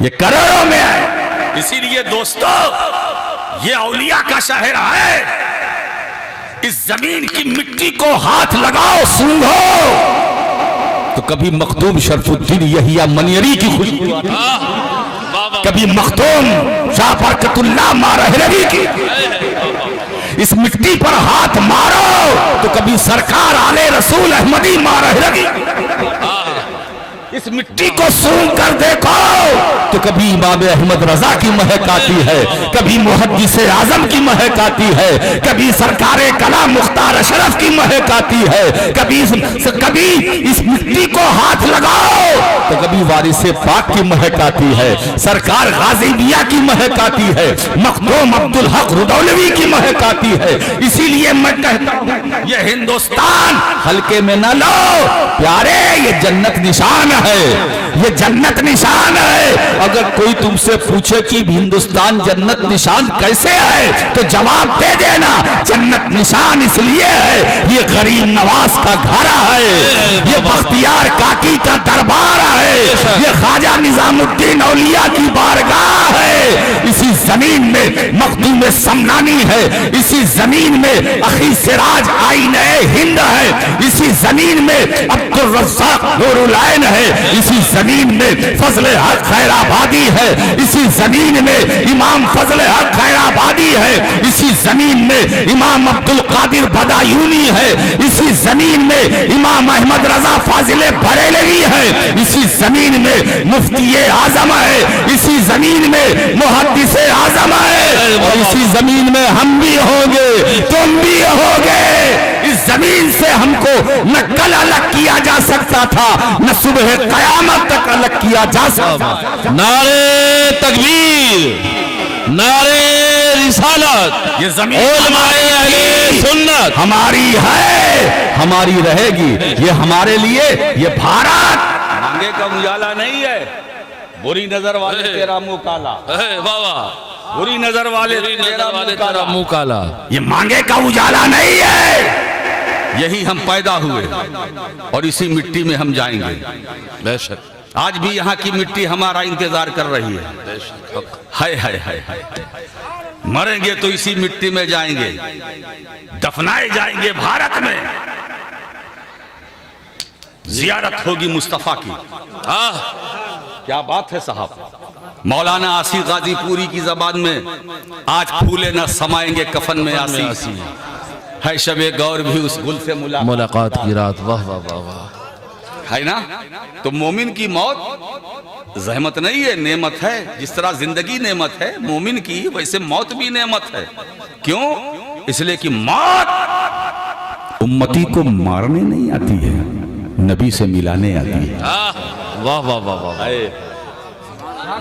یہ کروڑوں میں ہے. اسی لیے دوستو، یہ اولیاء کا شہر ہے. اس زمین کی مٹی کو ہاتھ لگاؤ، سونگھو تو کبھی مخدوم شرف الدین یحییٰ منیری کی خوشبو آتی ہے، کبھی مخدوم شاہ برکت اللہ مارہلوی کی. اس مٹی پر ہاتھ مارو تو کبھی سرکار آل رسول احمدی مارہلوی. اس مٹی کو سونگ کر دیکھو تو کبھی امام احمد رضا کی مہک آتی ہے، کبھی محدث اعظم کی مہک آتی ہے، کبھی سرکار کلام مختار اشرف کی مہک آتی ہے. کبھی اس مٹی کو ہاتھ لگاؤ تو کبھی وارث پاک کی مہک آتی ہے، سرکار غازی میاں کی مہک آتی ہے، مخدوم عبدالحق رودولوی کی مہک آتی ہے. اسی لیے میں کہتا ہوں یہ ہندوستان ہلکے میں نہ لو پیارے، یہ جنت نشان ہے، یہ جنت نشان ہے. اگر کوئی تم سے پوچھے کہ ہندوستان جنت نشان کیسے ہے تو جواب دے دینا، جنت نشان اس لیے ہے یہ غریب نواز کا گھر ہے، یہ بختیار کاکی کا دربار ہے، یہ خواجہ نظام الدین اولیاء کی بارگاہ ہے. اسی زمین میں مخدوم سمنانی ہے، اسی زمین میں اخی سراج آئین ہند ہے، اسی زمین میں عبد الرزاق نور العین ہے، اسی زمین میں فضل حق خیر آبادی ہے، اسی زمین میں امام فضل حق خیر آبادی ہے، اسی زمین میں امام عبد القادر بدایونی ہے، اسی زمین میں امام احمد رضا فاضل بریلوی ہے، اسی زمین میں مفتی اعظم ہے، اسی زمین میں محدث اعظم ہے، اور اسی زمین میں ہم بھی ہوں گے، تم بھی ہوگے. اس زمین سے ہم کو نہ کل الگ کیا جا سکتا تھا، نہ صبح قیامت تک الگ کیا جا سکتا. نعرے تکبیر، نعرے رسالت. یہ زمین علماء اہل سنت ہماری ہے، ہماری رہے گی. یہ ہمارے لیے، یہ بھارت مانگے کا اجالا نہیں ہے. بری نظر والے تیرا منہ کالا، بری نظر والے تیرا منہ کالا. یہ مانگے کا اجالا نہیں ہے. یہی ہم پیدا ہوئے اور اسی مٹی میں ہم جائیں گے. بے شک. آج بھی یہاں کی مٹی ہمارا انتظار کر رہی ہے. ہائے ہائے ہائے ہائے، مریں گے تو اسی مٹی میں جائیں گے، دفنائے جائیں گے بھارت میں. زیارت ہوگی مصطفیٰ کی. کیا بات ہے صاحب. مولانا آسی غازی پوری کی زبان میں آج پھولے نہ سمائیں گے کفن میں آسی، ہے شب گور بھی اس گل سے ملاقات کی رات. واہ واہ واہ واہ. ہے نا. تو مومن کی موت زحمت نہیں ہے، نعمت ہے. جس طرح زندگی نعمت ہے مومن کی، ویسے موت بھی نعمت ہے. کیوں؟ اس لیے کہ موت امتی کو مارنے نہیں آتی ہے، نبی سے ملانے آتی ہے. واہ واہ واہ واہ.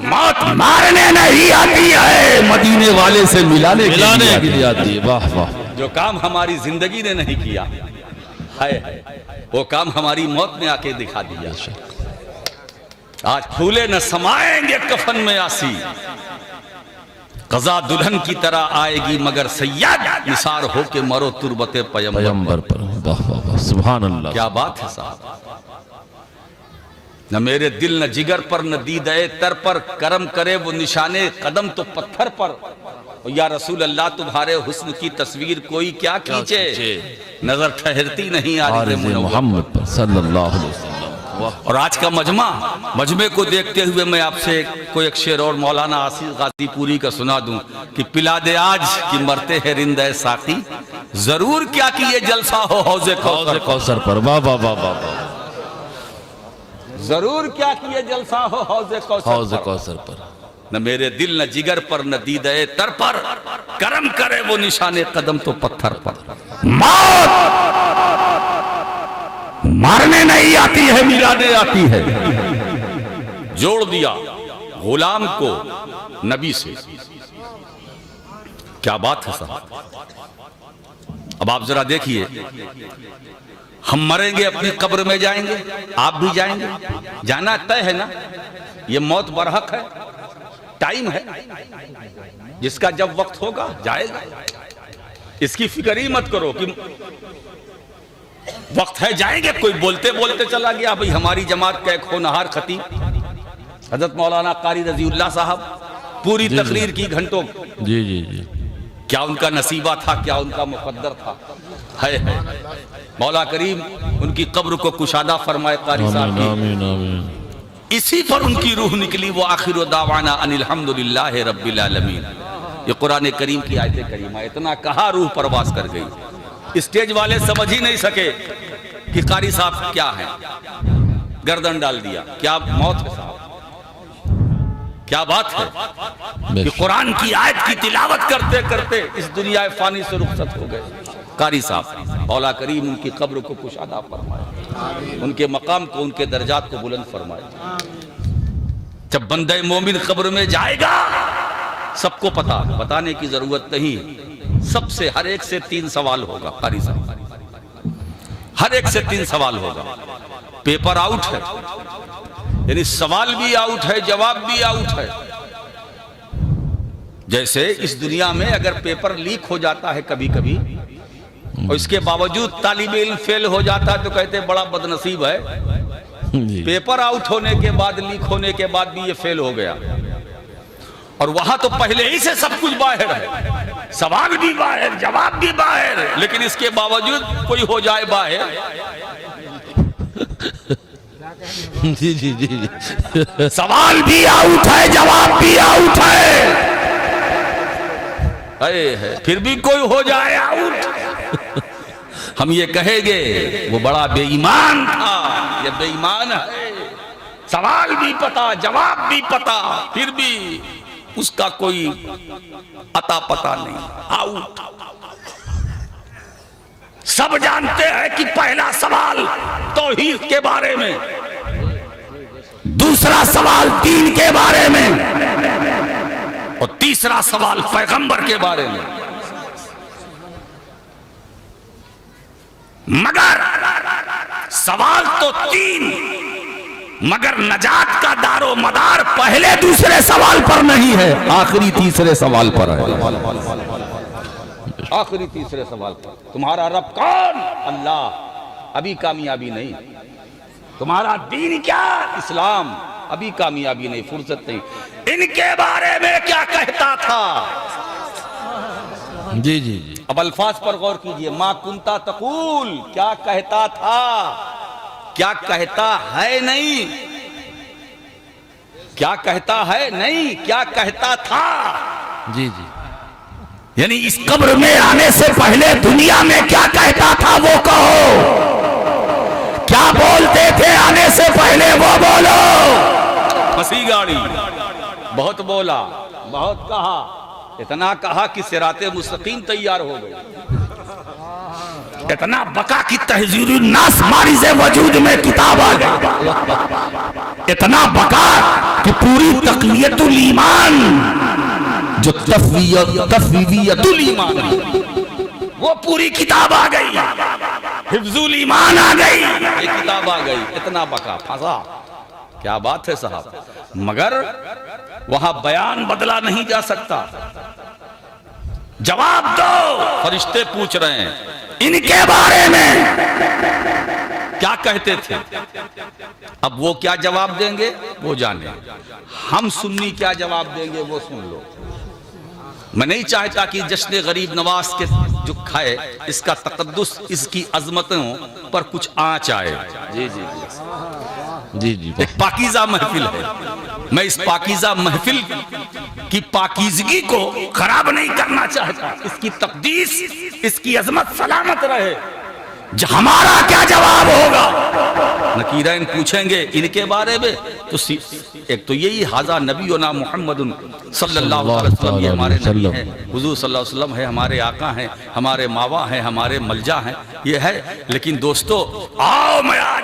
موت مارنے نہیں آتی ہے، مدینے والے سے ملانے کے لیے آتی ہے. واہ واہ. جو کام ہماری زندگی نے نہیں کیا ہے، وہ کام ہماری موت نے آ کے دکھا دیا. آج پھولے نہ سمائیں گے کفن میں آسی، قضا دلہن کی طرح آئے گی مگر سید نثار ہو کے مرو تربت پیمبر پر. واہ واہ واہ. سبحان اللہ. کیا بات ہے صاحب. نہ میرے دل نہ جگر پر نہ دیدے تر پر، کرم کرے وہ نشانے قدم تو پتھر پر. یا رسول اللہ تمہارے حسن کی تصویر کوئی کیا کھینچے، نظر ٹھہرتی نہیں عارض محمد پر صلی اللہ علیہ وسلم. اور آج کا مجمع کو دیکھتے ہوئے میں آپ سے کوئی ایک شعر اور مولانا آسی غازی پوری کا سنا دوں کہ پلا دے آج کہ مرتے ہیں رندہ ساقی، ضرور کیا کہ یہ جلسہ ہو حوض کوثر پر. واہ واہ واہ واہ. ضرور کیا کہ یہ جلسہ ہو حوض کوثر پر. نہ میرے دل نہ جگر پر نہ دیدے تر پر، کرم کرے وہ نشانے قدم تو پتھر پر. موت مارنے نہیں آتی ہے، ملانے آتی ہے. جوڑ دیا غلام کو نبی سے. کیا بات ہے صاحب. اب آپ ذرا دیکھیے، ہم مریں گے اپنی قبر میں جائیں گے، آپ بھی جائیں گے، جانا طے ہے نا. یہ موت برحق ہے، ٹائم ہے، جس کا جب وقت ہوگا جائے گا. اس کی فکر ہی مت کرو کہ وقت ہے جائیں گے. کوئی بولتے بولتے چلا گیا. بھئی ہماری جماعت کا ایک ہونہار خطیب حضرت مولانا قاری رضی اللہ صاحب پوری تقریر کی گھنٹوں. جی جی جی. کیا ان کا نصیبہ تھا، کیا ان کا مقدر تھا. ہے مولا کریم ان کی قبر کو کشادہ فرمائے. قاری صاحب کی آمین آمین. اسی پر ان کی روح نکلی. وہ آخر دعوانا ان الحمدللہ رب العالمین. یہ قرآن کریم کی آیت کریمہ. اتنا کہا روح پرواز کر گئی. اسٹیج والے سمجھ ہی نہیں سکے کہ قاری صاحب کیا ہیں. گردن ڈال دیا. کیا موت ہے صاحب. کیا بات ہے کہ قرآن کی آیت کی تلاوت کرتے کرتے اس دنیا فانی سے رخصت ہو گئے. قاری صاحب مولا کریم ان کی قبر کو کشادہ فرمائے، ان کے مقام کو، ان کے درجات کو بلند فرمائے. جب بندہ مومن قبر میں جائے گا سب کو پتا، بتانے کی ضرورت نہیں. سب سے ہر ایک سے 3 سوال ہوگا. قاری صاحب ہر ایک سے 3 سوال ہوگا. پیپر آؤٹ ہے، یعنی سوال بھی آؤٹ ہے، جواب بھی آؤٹ ہے. جیسے اس دنیا میں اگر پیپر لیک ہو جاتا ہے کبھی کبھی اور اس کے باوجود طالب علم فیل ہو جاتا ہے تو کہتے ہیں بڑا بدنصیب ہے. پیپر آؤٹ ہونے کے بعد، لیک ہونے کے بعد بھی یہ فیل ہو گیا. اور وہاں تو پہلے ہی سے سب کچھ باہر ہے، سوال بھی باہر، جواب بھی باہر، لیکن اس کے باوجود کوئی ہو جائے باہر. جی جی جی جی. سوال بھی آؤٹ ہے، جواب بھی آؤٹ ہے، پھر بھی کوئی ہو جائے آؤٹ. ہم یہ کہیں گے وہ بڑا بے ایمان تھا. یہ بے ایمان ہے. سوال بھی پتا، جواب بھی پتا، پھر بھی اس کا کوئی عطا پتا نہیں. آؤٹ. سب جانتے ہیں کہ پہلا سوال توحید کے بارے میں، دوسرا سوال دین کے بارے میں، اور تیسرا سوال پیغمبر کے بارے میں. مگر سوال تو 3، مگر نجات کا دار و مدار پہلے دوسرے سوال پر نہیں ہے، آخری تیسرے سوال پر ہے. آخری تیسرے سوال پر. تمہارا رب کون؟ اللہ. ابھی کامیابی نہیں. تمہارا دین کیا؟ اسلام. ابھی کامیابی نہیں، فرصت نہیں. ان کے بارے میں کیا کہتا تھا؟ جی جی جی. اب الفاظ پر غور کیجئے. ما کنتا تقول، کیا کہتا تھا، کیا کہتا ہے نہیں. کیا کہتا ہے نہیں، کیا کہتا تھا. جی جی. یعنی اس قبر میں آنے سے پہلے دنیا میں کیا کہتا تھا وہ کہو. کیا بولتے تھے آنے سے پہلے وہ بولو. پھنسی گاڑی. بہت بولا، بہت کہا، اتنا کہا کہ صراط مستقیم تیار ہو گئی. اتنا بقا کی تحذیر الناس مارز وجود میں کتاب آ گئی. اتنا بقا کہ پوری تقویت الایمان، جو تفویضیت الایمان، وہ پوری کتاب آ گئی. حفظ الایمان آ گئی، یہ کتاب آ گئی. اتنا بقا پھنسا. کیا بات ہے صاحب. مگر وہاں بیان بدلا نہیں جا سکتا. جواب دو. فرشتے پوچھ رہے ہیں ان کے بارے میں کیا کہتے تھے. اب وہ کیا جواب دیں گے وہ جانے. ہم سنی کیا جواب دیں گے وہ سن لو. میں نہیں چاہتا کہ جشن غریب نواز کے جو کھائے اس کا تقدس، اس کی عظمتوں پر کچھ آنچ آئے. جی جی جی جی. ایک پاکیزہ محفل ہے. میں اس پاکیزہ محفل کی پاکیزگی کو خراب نہیں کرنا چاہتا. اس کی تقدیس، اس کی عظمت سلامت رہے. ہمارا کیا جواب ہوگا؟ نکیرین پوچھیں گے ان کے بارے میں تو ایک تو یہی حاضر نبینا محمد صلی اللہ علیہ وسلم، یہ ہمارے نبی ہیں. حضور صلی اللہ علیہ وسلم ہے، ہمارے آقا ہیں، ہمارے ماوا ہیں، ہمارے ملجا ہیں. یہ ہے. لیکن دوستو آؤ میں آج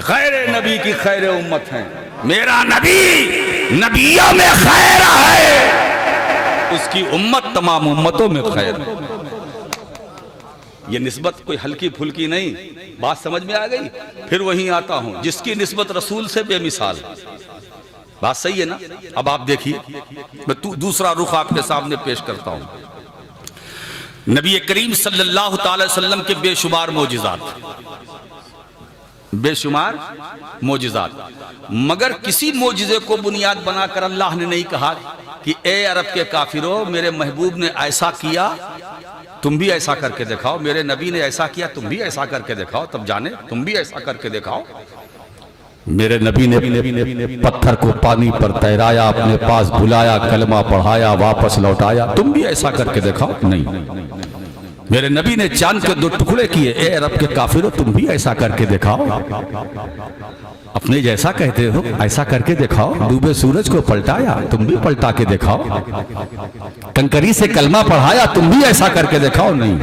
خیر نبی کی خیر امت ہیں، میرا نبی نبیوں میں خیر ہے، اس کی امت تمام امتوں میں خیر ہے۔ یہ نسبت کوئی ہلکی پھلکی نہیں، بات سمجھ میں آ گئی؟ پھر وہیں آتا ہوں، جس کی نسبت رسول سے بے مثال، بات صحیح ہے نا؟ اب آپ دیکھیے، میں دوسرا رخ آپ کے سامنے پیش کرتا ہوں۔ نبی کریم صلی اللہ تعالی وسلم کے بے شمار معجزات، بے شمار معجزات، مگر کسی معجزے کو بنیاد بنا کر اللہ نے نہیں کہا کہ اے عرب کے کافروں، میرے محبوب نے ایسا کیا تم بھی ایسا کر کے دکھاؤ، میرے نبی نے ایسا کیا تم بھی ایسا کر کے دکھاؤ، تب جانے تم بھی ایسا کر کے دکھاؤ۔ میرے نبی نے پتھر کو پانی پر تیرایا، اپنے پاس بلایا، کلمہ پڑھایا، واپس لوٹایا، تم بھی ایسا کر کے دکھاؤ، نہیں۔ میرے نبی نے چاند کے 2 ٹکڑے کیے، اے عرب کے کافروں تم بھی ایسا کر کے دکھاؤ، اپنے جیسا کہتے ہو ایسا کر کے دکھاؤ۔ ڈوبے سورج کو پلٹایا، تم بھی پلٹا کے دکھاؤ۔ کنکری سے کلمہ پڑھایا، تم بھی ایسا کر کے دکھاؤ، نہیں۔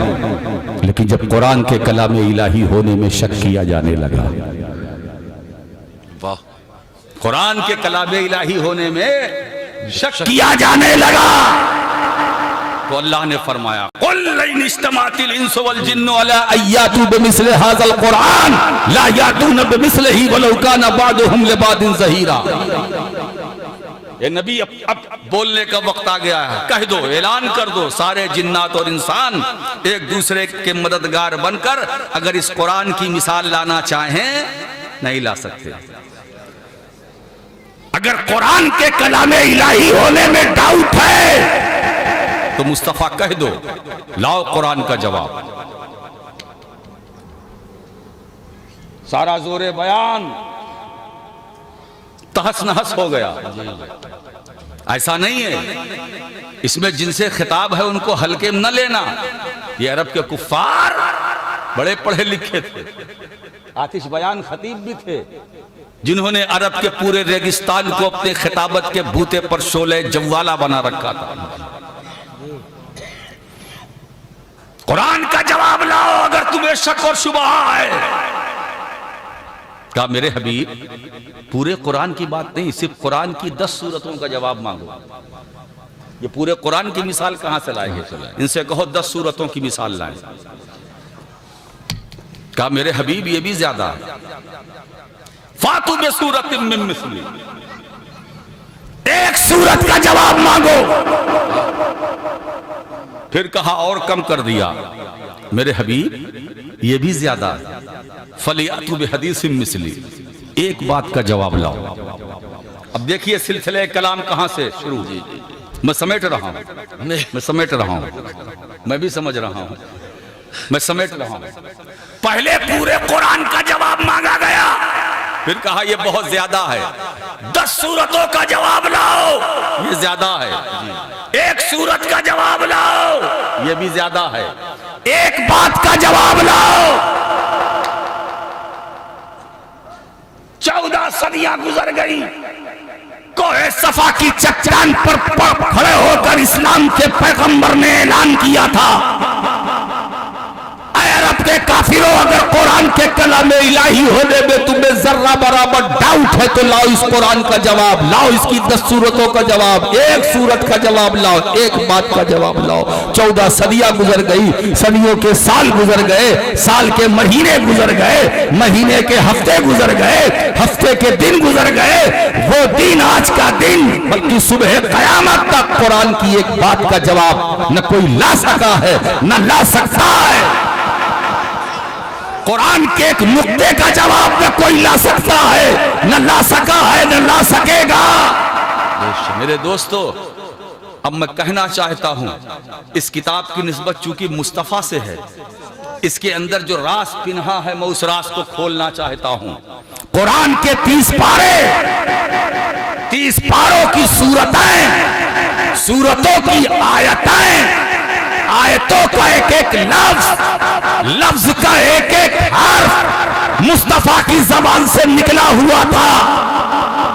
لیکن جب قرآن کے کلام الہی ہونے میں شک کیا جانے لگا، قرآن کے کلام الہی ہونے میں شک کیا جانے لگا، تو اللہ نے فرمایا قُلْ لَئِنِ اجْتَمَعَتِ الْإِنسُ وَالْجِنُّ عَلَىٰ أَن يَأْتُوا بِمِثْلِ هَٰذَا الْقُرْآنِ لَا يَأْتُونَ بِمِثْلِهِ وَلَوْ كَانَ بَعْضُهُمْ لِبَعْضٍ ظَهِيرًا۔ اے نبی اب بولنے کا وقت آ گیا ہے، کہہ دو، اعلان کر دو، سارے جنات اور انسان ایک دوسرے کے مددگار بن کر اگر اس قرآن کی مثال لانا چاہیں نہیں لا سکتے۔ اگر قرآن کے کلام الہی ہونے میں ڈاؤٹ ہے تو مصطفیٰ کہہ دو، لاؤ قرآن کا جواب۔ سارا زور بیان تہس نہس ہو گیا۔ ایسا نہیں ہے، اس میں جن سے خطاب ہے ان کو ہلکے میں نہ لینا۔ یہ عرب کے کفار بڑے پڑھے لکھے تھے، آتش بیان خطیب بھی تھے، جنہوں نے عرب کے پورے ریگستان کو اپنے خطابت کے بھوتے پر شعلہ جوالہ بنا رکھا تھا۔ قرآن کا جواب لاؤ اگر تمہیں شک اور شبہ ہے۔ کہا میرے حبیب پورے قرآن کی بات نہیں، صرف قرآن کی 10 سورتوں کا جواب مانگو۔ یہ پورے قرآن کی مثال کہاں سے لائے گے؟ ان سے کہو 10 سورتوں کی مثال لائیں۔ کہا میرے حبیب یہ بھی زیادہ ہے، فاتو بسورۃ من مثلی، 1 سورت کا جواب مانگو۔ پھر کہا اور کم کر دیا، میرے حبیب یہ بھی زیادہ ہے، فَلْيَأْتُوا بِحَدِيثٍ مِثْلِهِ، 1 بات کا جواب لاؤ۔ اب دیکھیے سلسلہ کلام کہاں سے شروع، میں سمیٹ رہا ہوں، میں بھی سمجھ رہا ہوں، میں سمیٹ رہا ہوں۔ پہلے پورے قرآن کا جواب مانگا گیا، پھر کہا یہ بہت زیادہ ہے، 10 سورتوں کا جواب لاؤ، یہ زیادہ ہے، 1 سورت کا جواب لاؤ، یہ بھی زیادہ ہے، 1 بات کا جواب لاؤ۔ 14 صدیاں گزر گئی، کوہ صفا کی چٹان پر کھڑے ہو کر اسلام کے پیغمبر نے اعلان کیا تھا، اے عرب کے کافروں اگر قرآن کے کلام الہی ہونے میں تمہیں ذرہ برابر ڈاؤٹ ہے تو لاؤ اس قرآن کا جواب، لاؤ اس کی 10 سورتوں کا جواب، 1 سورت کا جواب لاؤ، 1 بات کا جواب لاؤ۔ 14 صدیاں گزر گئی، صدیوں کے سال گزر گئے، سال کے مہینے گزر گئے، مہینے کے ہفتے گزر گئے، ہفتے کے دن گزر گئے، وہ دن آج کا دن بلکہ صبح قیامت تک قرآن کی 1 بات کا جواب نہ کوئی لا سکا ہے نہ لا سکتا ہے۔ قرآن کے 1 نقطے کا جواب نہ کوئی لا سکتا ہے، نہ لا سکا ہے، نہ لا سکے گا۔ میرے دوستو اب میں کہنا چاہتا ہوں، اس کتاب کی نسبت چونکہ مصطفیٰ سے ہے، اس کے اندر جو راز پنہا ہے میں اس راز کو کھولنا چاہتا ہوں۔ قرآن کے 30 پارے، 30 پاروں کی سورتیں، سورتوں کی آیتیں، آیتوں کا 1 لفظ، لفظ کا 1 حرف مصطفیٰ کی زبان سے نکلا ہوا تھا۔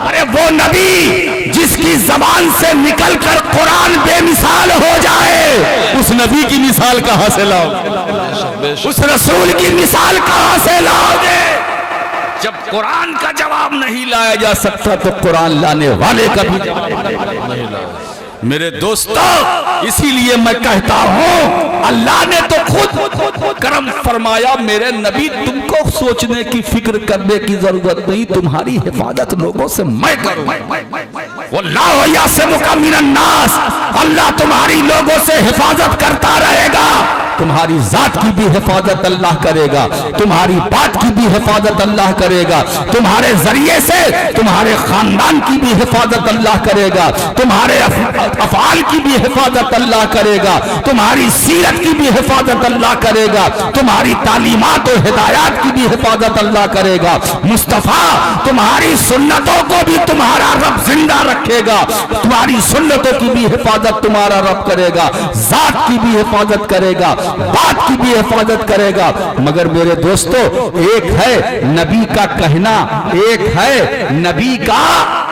ارے وہ نبی جس کی زبان سے نکل کر قرآن بے مثال ہو جائے، اس نبی کی مثال کہاں سے لاؤ؟ اس رسول کی مثال کہاں سے لاؤ گے؟ جب قرآن کا جواب نہیں لایا جا سکتا تو قرآن لانے والے کا بھی جواب نہیں لایا۔ میرے دوستو، اسی لیے میں کہتا ہوں اللہ نے تو خود کرم فرمایا، میرے نبی تم کو سوچنے کی فکر کرنے کی ضرورت نہیں، تمہاری حفاظت لوگوں سے میں کروں۔ واللہ یعصمک من الناس، اللہ تمہاری لوگوں سے حفاظت کرتا رہے گا، تمہاری ذات کی بھی حفاظت اللہ کرے گا، تمہاری بات کی بھی حفاظت اللہ کرے گا، تمہارے ذریعے سے تمہارے خاندان کی بھی حفاظت اللہ کرے گا، تمہارے افعال کی بھی حفاظت اللہ کرے گا، تمہاری سیرت کی بھی حفاظت اللہ کرے گا، تمہاری تعلیمات و ہدایات کی بھی حفاظت اللہ کرے گا۔ مصطفیٰ تمہاری سنتوں کو بھی تمہارا رب زندہ رکھے گا، تمہاری سنتوں کی بھی حفاظت تمہارا رب کرے گا، ذات کی بھی حفاظت کرے گا، بات کی بھی حفاظت کرے گا۔ مگر میرے دوستو، ایک ہے نبی کا کہنا، ایک ہے نبی کا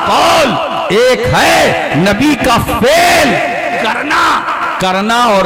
قول، ایک ہے نبی کا فعل کرنا اور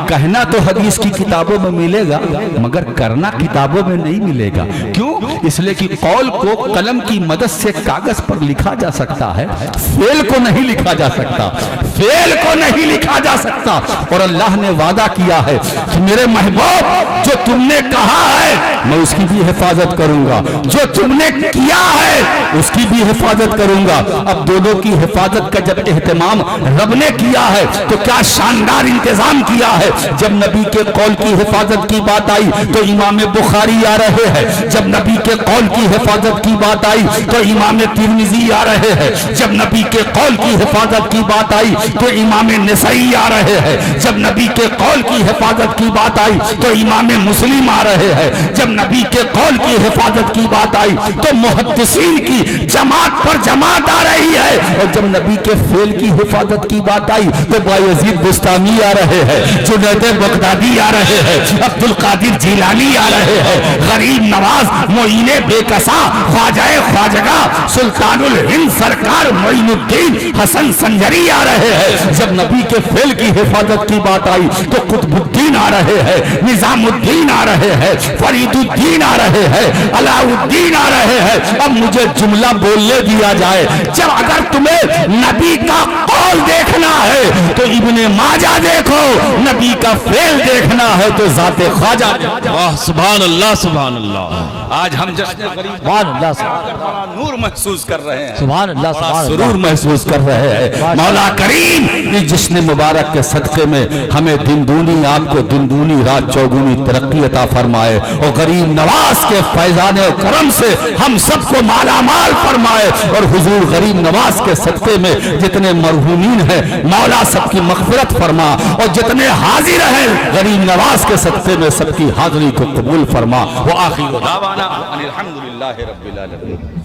کہنا تو حدیث کی کتابوں میں ملے گا، مگر کرنا کتابوں میں نہیں ملے گا۔ کیوں؟ اس لیے کہ قول کو قلم کی مدد سے کاغذ پر لکھا جا سکتا ہے، فعل کو نہیں لکھا جا سکتا، فعل کو نہیں لکھا جا سکتا۔ اور اللہ نے وعدہ کیا ہے کہ میرے محبوب، جو تم نے کہا ہے میں اس کی بھی حفاظت کروں گا، جو تم نے کیا ہے اس کی بھی حفاظت کروں گا۔ اب دونوں کی حفاظت کا جب اہتمام رب نے کیا ہے تو کیا شاندار انتظام کیا ہے۔ جب نبی کے قول کی حفاظت کی بات آئی تو امام بخاری آ رہے ہیں، جب نبی کے قول کی حفاظت کی بات آئی تو امام ترمذی آ رہے ہیں، جب نبی کے قول کی حفاظت کی بات آئی تو امام نسائی آ رہے ہیں، جب نبی کے قول کی حفاظت کی بات آئی تو امام مسلم آ رہے ہیں، جب نبی کے قول کی حفاظت کی بات آئی تو محدثین کی جماعت پر جماعت آ رہی ہے، اور جب نبی کے فعل کی حفاظت کی بات آئی تو بایزید بستامی آ رہے ہیں، جنید بغدادی آ رہے ہیں، عبد القادر جیلانی آ رہے ہیں، غریب نواز معین بے کسا خواجہ خواجگاں سلطان الہند سرکار معین الدین حسن سنجری آ رہے ہیں۔ جب نبی کے فعل کی حفاظت کی بات آئی تو قطب الدین آ رہے ہیں، نظام الدین آ رہے ہیں، فرید الدین آ رہے ہیں، علاء الدین آ رہے ہیں۔ اب مجھے جملہ بولنے دیا جائے، جب اگر تمہیں نبی کا قول دیکھنا ہے تو ابن ماجہ دیکھو، نبی کا فعل دیکھنا ہے تو ذات خواجہ دیکھو۔ واہ سبحان اللہ سبحان اللہ۔ آج ہم جشن غریب سبحان اللہ، بڑا نور محسوس کر رہے ہیں، سبحان اللہ، بڑا سبحان سرور اللہ۔ محسوس کر رہے ہیں۔ مولا کریم اس جشن مبارک کے صدقے میں ہمیں دن دونی، آپ کو دن دونی رات چوگنی ترقی عطا فرمائے، اور غریب نواز کے فیضان و کرم سے ہم سب کو مالا مال فرمائے، اور حضور غریب نواز کے صدقے میں جتنے مرحومین ہیں مولا سب کی مغفرت فرما، اور جتنے حاضر ہیں غریب نواز کے صدقے میں سب کی حاضری کو قبول فرما۔ وآخر دعوانا ان الحمدللہ رب العالمین۔